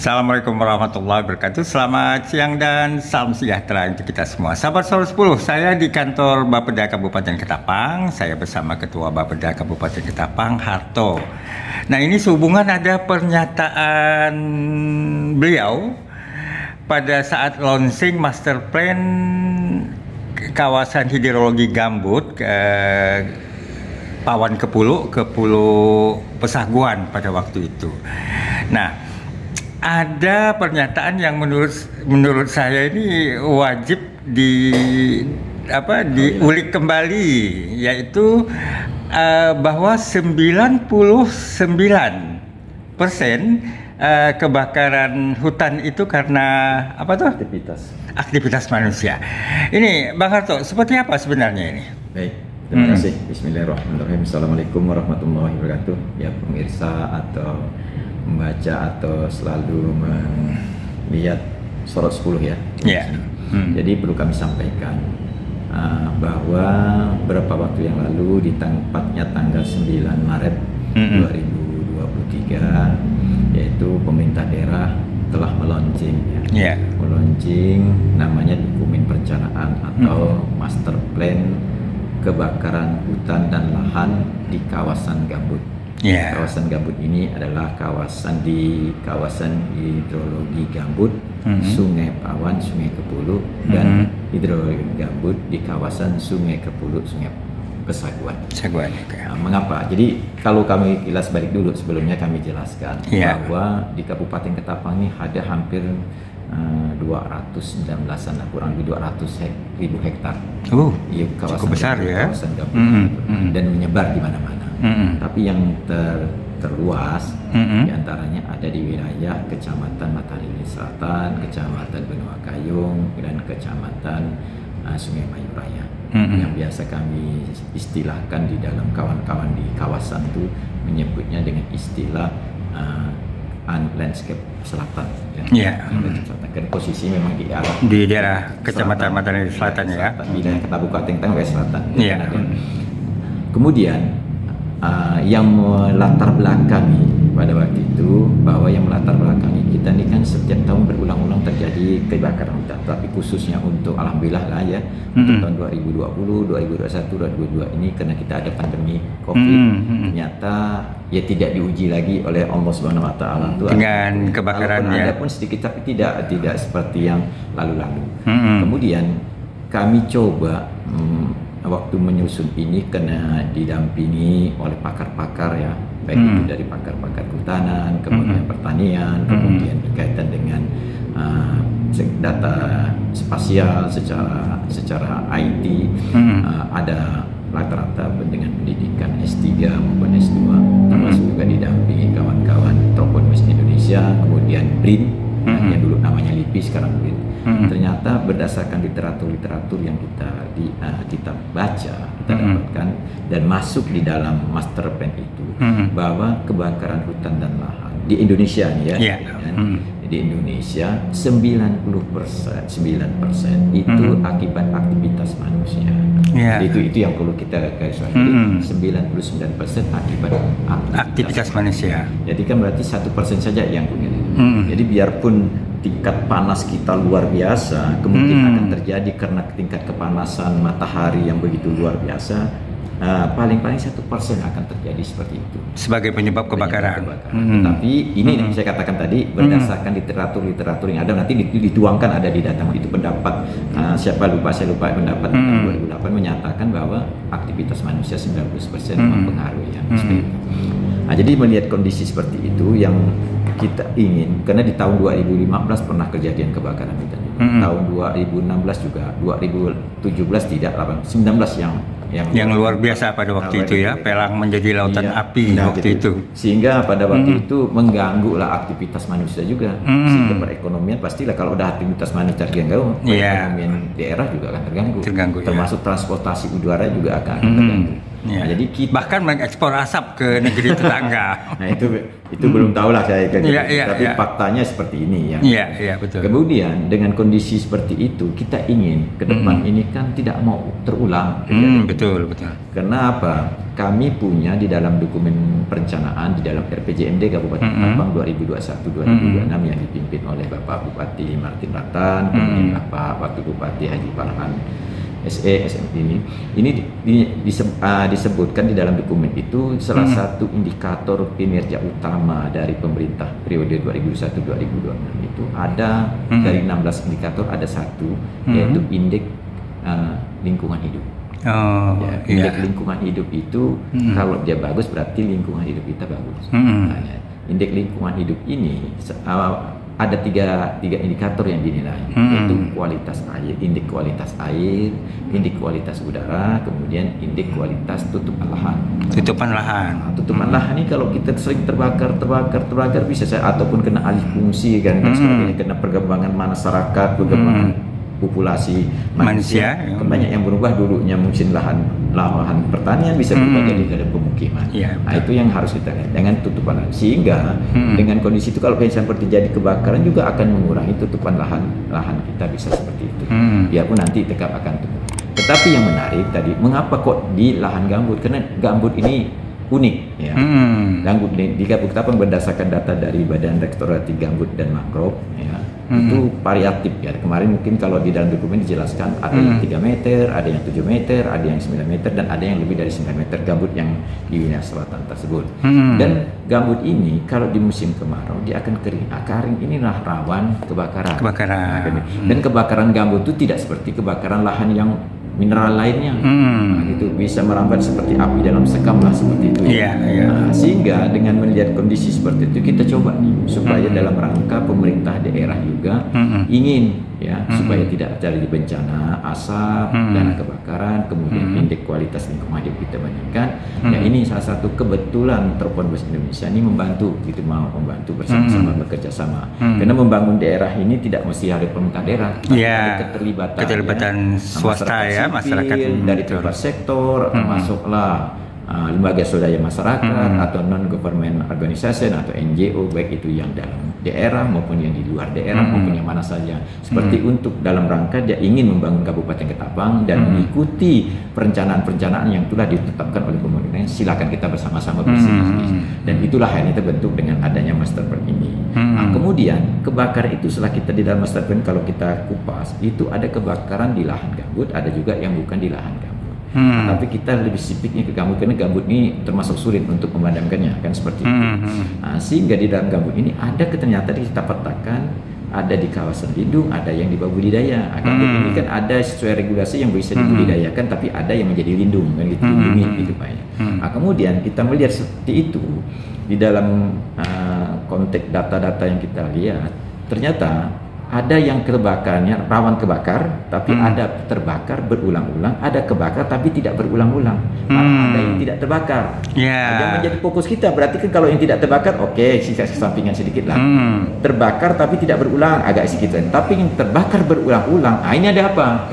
Assalamualaikum warahmatullahi wabarakatuh. Selamat siang dan salam sejahtera untuk kita semua. Sahabat Solo 10, saya di kantor Bapeda Kabupaten Ketapang. Saya bersama Ketua Bapeda Kabupaten Ketapang, Harto. Nah, ini sehubungan ada pernyataan beliau pada saat launching master plan kawasan hidrologi gambut Pawan Kepulu ke Pulau Pesaguan pada waktu itu. Nah, ada pernyataan yang menurut saya ini wajib diulik kembali, yaitu bahwa 99% kebakaran hutan itu karena apa tuh? Aktivitas manusia. Ini Bang Harto, seperti apa sebenarnya ini? Baik, terima kasih. Bismillahirrahmanirrahim. Assalamualaikum warahmatullahi wabarakatuh. Ya pemirsa atau membaca atau selalu melihat Sorot 10 ya. Yeah. Jadi perlu kami sampaikan bahwa beberapa waktu yang lalu tepatnya tanggal 9 Maret 2023 yaitu pemerintah daerah telah meluncing meluncing namanya dokumen perencanaan atau master plan kebakaran hutan dan lahan di kawasan gambut. Kawasan gambut ini adalah kawasan hidrologi gambut, Sungai Pawan, Sungai Kepulu, dan hidrologi gambut di kawasan Sungai Kepulu, Sungai Pesaguan. Mengapa? Jadi kalau kami kilas balik dulu, sebelumnya kami jelaskan bahwa di Kabupaten Ketapang ini ada hampir 219-an, kurang lebih 200.000 hektar. Kawasan cukup besar ya. Kawasan gambut dan menyebar di mana-mana. Tapi yang terluas diantaranya ada di wilayah Kecamatan Matahari Selatan, Kecamatan Benua Kayung, dan Kecamatan Sungai Mayu Raya. Yang biasa kami istilahkan di dalam kawan-kawan di kawasan itu menyebutnya dengan istilah landscape selatan. Karena posisi memang di daerah Kecamatan Matahari Selatan ya. Di daerah Kabupaten Ketapang Selatan. Kemudian yang melatar belakangi pada waktu itu, bahwa yang melatar belakangi kita ini kan setiap tahun berulang-ulang terjadi kebakaran hutan, tapi khususnya untuk alhamdulillah lah ya untuk tahun 2020, 2021, 2022 ini karena kita ada pandemi Covid, ternyata ya tidak diuji lagi oleh Allah Subhanahu wa taala dengan kebakarannya. Ada pun sedikit tapi tidak seperti yang lalu-lalu. Kemudian kami coba waktu menyusun ini kena didampingi oleh pakar-pakar ya, baik itu dari pakar-pakar kehutanan, kemudian pertanian, kemudian berkaitan dengan data spasial secara IT, ada rata-rata dengan pendidikan S3 maupun S2, termasuk juga didampingi kawan-kawan Troponis Indonesia, kemudian BRIN yang dulu namanya LIPI, sekarang BRIN. Ternyata berdasarkan literatur yang kita baca, kita dapatkan dan masuk di dalam master plan itu, bahwa kebakaran hutan dan lahan di Indonesia nih ya, di Indonesia 9% itu akibat aktivitas manusia. Itu yang perlu kita garis bawahi. 99% akibat aktivitas manusia. Jadi kan berarti 1% saja yang punya. Jadi biarpun tingkat panas kita luar biasa, kemungkinan akan terjadi karena tingkat kepanasan matahari yang begitu luar biasa, paling-paling 1% akan terjadi seperti itu sebagai penyebab kebakaran. Tetapi ini saya katakan tadi berdasarkan literatur yang ada, nanti dituangkan ada di data itu pendapat saya lupa pendapat 2008 menyatakan bahwa aktivitas manusia 90% mempengaruhi yang seperti itu. Nah, jadi melihat kondisi seperti itu yang kita ingin, karena di tahun 2015 pernah kejadian kebakaran hutan, tahun 2016 juga, 2017 tidak, 19 yang luar biasa pada waktu itu ya, Pelang menjadi lautan api waktu itu. Sehingga pada waktu itu mengganggu lah aktivitas manusia juga, sehingga perekonomian pastilah kalau ada aktivitas manusia terganggu, perekonomian daerah juga akan terganggu termasuk transportasi udara juga akan terganggu. Jadi kita bahkan mengekspor asap ke negeri tetangga. Nah itu belum tahu lah saya, tapi faktanya seperti ini ya. Betul. Kemudian dengan kondisi seperti itu kita ingin ke depan ini kan tidak mau terulang. Betul. Karena apa? kami punya di dalam dokumen perencanaan di dalam RPJMD Kabupaten Ketapang 2021-2026 yang dipimpin oleh Bapak Bupati Martin Ratan, kemudian Bapak Wakil Bupati Haji Farhan SE SMI ini disebutkan di dalam dokumen itu salah satu indikator kinerja utama dari pemerintah periode 2001-2026 itu ada dari 16 indikator ada satu yaitu indeks lingkungan hidup. Indeks lingkungan hidup itu kalau dia bagus berarti lingkungan hidup kita bagus. Indeks lingkungan hidup ini ada tiga indikator yang dinilai, yaitu kualitas air, indeks kualitas air, indeks kualitas udara, kemudian indeks kualitas tutupan lahan. Tutupan lahan ini kalau kita sering terbakar bisa ataupun kena alih fungsi kan, sebagainya, kena perkembangan masyarakat, perkembangan populasi manusia kan banyak yang berubah, dulunya mungkin lahan pertanian bisa berubah jadi ada pemukiman. Nah, itu yang harus kita lihat dengan tutupan lahan, sehingga dengan kondisi itu kalau misalnya terjadi kebakaran juga akan mengurangi tutupan lahan kita bisa seperti itu. Biarpun nanti tetap akan tumbuh. Tetapi yang menarik tadi, mengapa kok di lahan gambut? Karena gambut ini unik ya. Gambut di Kabupaten Ketapang berdasarkan data dari Badan Rektorati Gambut dan Mangrove ya. Itu variatif ya. Kemarin mungkin kalau di dalam dokumen dijelaskan ada yang 3 meter, ada yang 7 meter, ada yang 9 meter, dan ada yang lebih dari 9 meter gambut yang di wilayah selatan tersebut. Dan gambut ini kalau di musim kemarau dia akan kering. Kering inilah rawan kebakaran. Dan kebakaran gambut itu tidak seperti kebakaran lahan yang mineral lainnya, itu bisa merambat seperti api dalam sekam lah, seperti itu. Sehingga dengan melihat kondisi seperti itu kita coba nih supaya dalam rangka pemerintah daerah juga ingin ya supaya tidak terjadi bencana asap dan kebakaran, kemudian indeks kualitas lingkungan hidup kita bandingkan. Ya ini salah satu kebetulan Teropon Bus Indonesia ini membantu, gitu, mau membantu bersama-sama, bekerja sama. Karena membangun daerah ini tidak mesti harus pemerintah daerah, ada keterlibatan swasta ya, masyarakat dari tempat sektor, termasuklah lembaga swadaya masyarakat atau non-government organization atau NGO, baik itu yang dalam daerah maupun yang di luar daerah maupun yang mana saja, seperti untuk dalam rangka dia ingin membangun Kabupaten Ketapang dan mengikuti perencanaan-perencanaan yang telah ditetapkan oleh pemerintah. Silakan kita bersama-sama bersih. Dan itulah yang terbentuk dengan adanya master plan ini. Nah, kemudian kebakaran itu setelah kita di dalam master plan, kalau kita kupas itu ada kebakaran di lahan gambut, ada juga yang bukan di lahan gambut. Tapi kita lebih spesifiknya ke gambut karena gambut ini termasuk sulit untuk memadamkannya kan, seperti itu. Sehingga di dalam gambut ini ada ternyata kita petakan ada di kawasan lindung, ada yang di bawah budidaya. Gambut ini kan ada sesuai regulasi yang bisa dibudidayakan, tapi ada yang menjadi lindung kan, gitu, dilindungi gitu Pak ya. Kemudian kita melihat seperti itu di dalam konteks data-data yang kita lihat, ternyata ada yang kebakarnya rawan kebakar, tapi ada terbakar berulang-ulang, ada kebakar tapi tidak berulang-ulang, ada yang tidak terbakar. Yang menjadi fokus kita berarti kan kalau yang tidak terbakar, oke, sisa kesampingan sedikit lah. Terbakar tapi tidak berulang agak sedikit, tapi yang terbakar berulang-ulang, ini ada apa?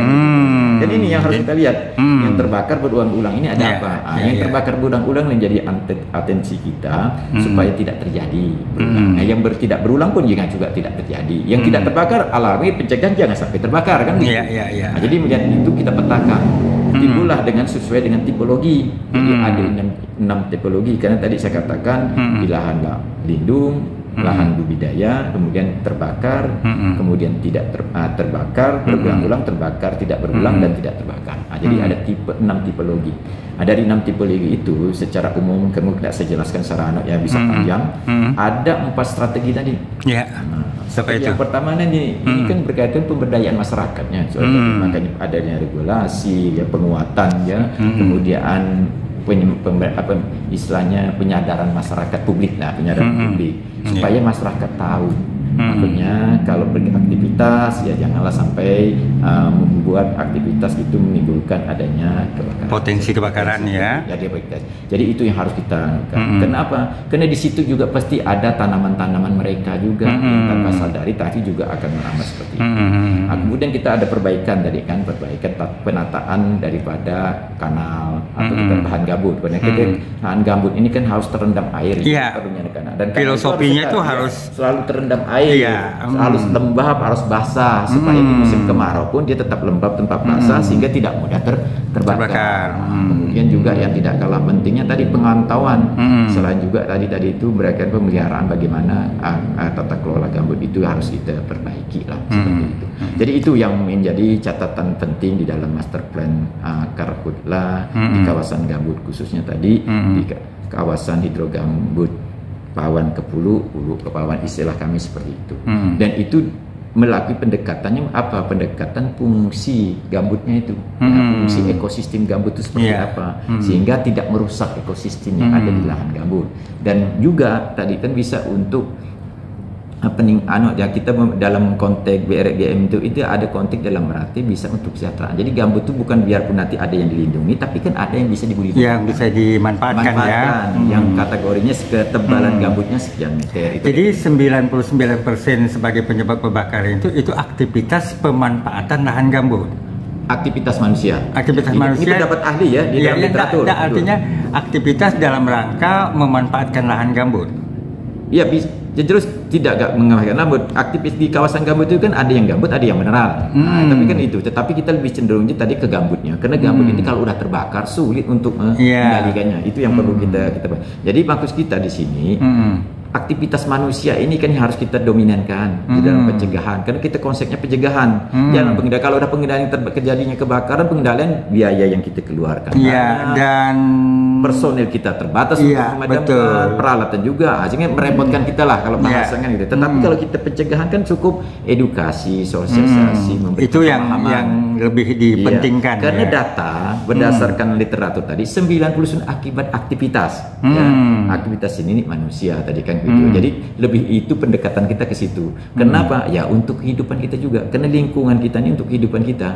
Jadi ini yang harus kita lihat, yang terbakar berulang-ulang ini ada apa? Yang terbakar berulang-ulang menjadi atensi kita supaya tidak terjadi berulang. Yang tidak berulang pun juga tidak terjadi. Yang tidak terbakar alami pencegahan jangan sampai terbakar kan. Nah, jadi melihat itu kita petakan, timbullah dengan sesuai dengan tipologi. Jadi ada 6 tipologi karena tadi saya katakan di lahan lindung, lahan budidaya, kemudian terbakar, kemudian tidak terbakar, berulang-ulang, terbakar, tidak berulang, dan tidak terbakar. Jadi ada 6 tipologi. Dari 6 tipologi itu secara umum, tidak saya jelaskan secara bisa panjang. Ada 4 strategi tadi. Strategi yang pertama ini kan berkaitan pemberdayaan masyarakatnya. Makanya adanya regulasi, penguatan, kemudian istilahnya penyadaran masyarakat publik publik supaya masyarakat tahu. Maksudnya kalau beraktivitas janganlah sampai membuat aktivitas itu menimbulkan adanya kebakaran. Potensi kebakaran Jadi itu yang harus kita Kenapa? Karena di situ juga pasti ada tanaman-tanaman mereka juga yang tanpa sadari tapi juga akan merambat seperti itu. Kemudian kita ada perbaikan tadi kan, penataan daripada kanal atau kita bahan gambut. Karena bahan gambut ini kan harus terendam air. Dan filosofinya itu harus selalu terendam air. harus lembab, harus basah supaya di musim kemarau pun dia tetap lembab tempat basah sehingga tidak mudah terbakar. Kemudian juga yang tidak kalah pentingnya tadi pemantauan. Selain juga tadi itu mereka pemeliharaan bagaimana tata kelola gambut itu harus kita perbaiki lah seperti itu. Jadi itu yang menjadi catatan penting di dalam master plan Karhutla di kawasan gambut khususnya tadi di kawasan hidrogambut Pawan ke Pulu, Pulu ke Pawan, istilah kami seperti itu. Dan itu melalui pendekatannya apa? Pendekatan fungsi gambutnya itu, fungsi ekosistem gambut itu seperti apa, sehingga tidak merusak ekosistem yang ada di lahan gambut. Dan juga tadi kan bisa untuk kita dalam konteks BRGM itu ada konteks dalam arti bisa untuk kesejahteraan. Jadi gambut itu bukan biarpun nanti ada yang dilindungi, tapi kan ada yang bisa dibudidaya, yang bisa dimanfaatkan ya. Yang kategorinya ketebalan gambutnya sekian meter. Jadi 99% sebagai penyebab kebakaran itu aktivitas pemanfaatan lahan gambut. Aktivitas manusia. Manusia. Ini pendapat ahli ya di dalam literatur. Artinya aktivitas dalam rangka memanfaatkan lahan gambut. Iya, terus tidak mengamankan gambut. Aktivis di kawasan gambut itu kan ada yang gambut, ada yang mineral. Tapi kan itu. Tetapi kita lebih cenderung tadi ke gambutnya, karena gambut ini kalau udah terbakar sulit untuk mengendalikannya. Itu yang perlu kita. Jadi fokus kita di sini. Aktivitas manusia ini kan yang harus kita dominankan di dalam pencegahan, karena kita konsepnya pencegahan. Jangan pengendalian. Kalau ada pengendalian terjadinya kebakaran, pengendalian biaya yang kita keluarkan. Dan personil kita terbatas untuk memadamkan, peralatan juga, sehingga merepotkan kita lah kalau bahasanya gitu. Tetapi kalau kita pencegahan kan cukup edukasi, sosialisasi, memberi itu yang lebih dipentingkan. Karena data berdasarkan literatur tadi 90% akibat aktivitas. Aktivitas ini manusia tadi kan gitu. Jadi lebih itu pendekatan kita ke situ. Kenapa? Ya untuk kehidupan kita juga. Karena lingkungan kita ini untuk kehidupan kita.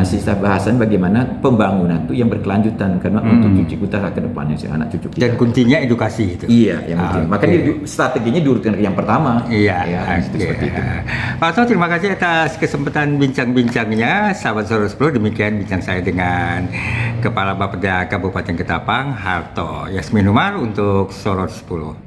Sisa bahasan bagaimana pembangunan itu yang berkelanjutan, karena untuk cucu kita ke depannya si anak cucu kita. Dan kuncinya edukasi itu. Iya, yang penting. Makanya strateginya diurutkan ke yang pertama. Seperti itu. Pak Harto, terima kasih atas kesempatan bincang-bincangnya. Sahabat Soro 10, demikian bincang saya dengan Kepala Bapeda Kabupaten Ketapang, Harto Yasmin Umar untuk Soro 10.